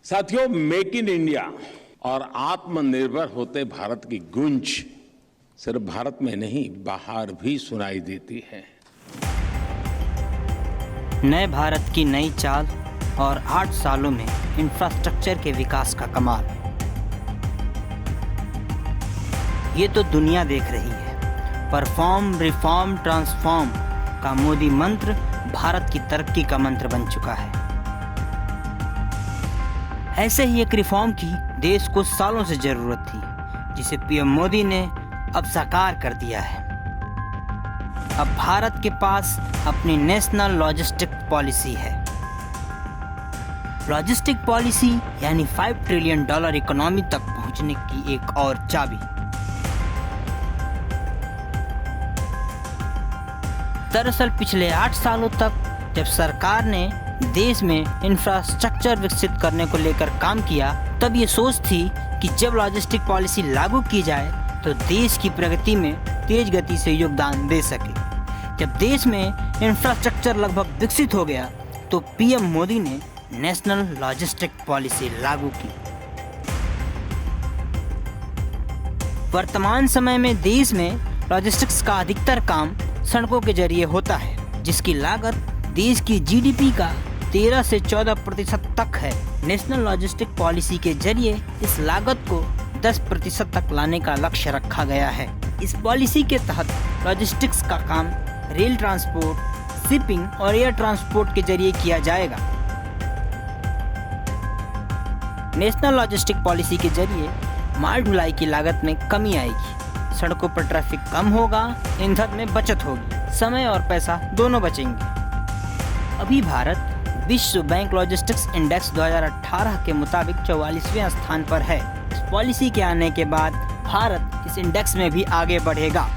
साथियों, make in India और आत्मनिर्भर होते भारत की गूंज सिर्फ भारत में नहीं, बाहर भी सुनाई देती है। नए भारत की नई चाल और 8 सालों में इंफ्रास्ट्रक्चर के विकास का कमाल, ये तो दुनिया देख रही है। परफॉर्म, रिफॉर्म, ट्रांसफॉर्म का मोदी मंत्र भारत की तरक्की का मंत्र बन चुका है। ऐसे ही एक रिफॉर्म की देश को सालों से जरूरत थी, जिसे पीएम मोदी ने अब साकार कर दिया है। अब भारत के पास अपनी नेशनल लॉजिस्टिक पॉलिसी है। लॉजिस्टिक पॉलिसी यानी $5 ट्रिलियन इकोनॉमी तक पहुंचने की एक और चाबी। दरअसल पिछले 8 सालों तक जब सरकार ने देश में इंफ्रास्ट्रक्चर विकसित करने को लेकर काम किया, तब ये सोच थी कि जब लॉजिस्टिक पॉलिसी लागू की जाए तो देश की प्रगति में तेज गति से योगदान दे सके। जब देश में इंफ्रास्ट्रक्चर लगभग विकसित हो गया तो पीएम मोदी ने नेशनल लॉजिस्टिक पॉलिसी लागू की। वर्तमान समय में देश में लॉजिस्टिक्स का अधिकतर काम सड़कों के जरिए होता है, जिसकी लागत देश की जीडीपी का 13 से 14% तक है। नेशनल लॉजिस्टिक पॉलिसी के जरिए इस लागत को 10% तक लाने का लक्ष्य रखा गया है। इस पॉलिसी के तहत लॉजिस्टिक्स का काम रेल ट्रांसपोर्ट, शिपिंग और एयर ट्रांसपोर्ट के जरिए किया जाएगा। नेशनल लॉजिस्टिक पॉलिसी के जरिए माल ढुलाई की लागत में कमी आएगी, सड़कों पर ट्रैफिक कम होगा, ईंधन में बचत होगी, समय और पैसा दोनों बचेंगे। अभी भारत विश्व बैंक लॉजिस्टिक्स इंडेक्स 2018 के मुताबिक 44वें स्थान पर है। इस पॉलिसी के आने के बाद भारत इस इंडेक्स में भी आगे बढ़ेगा।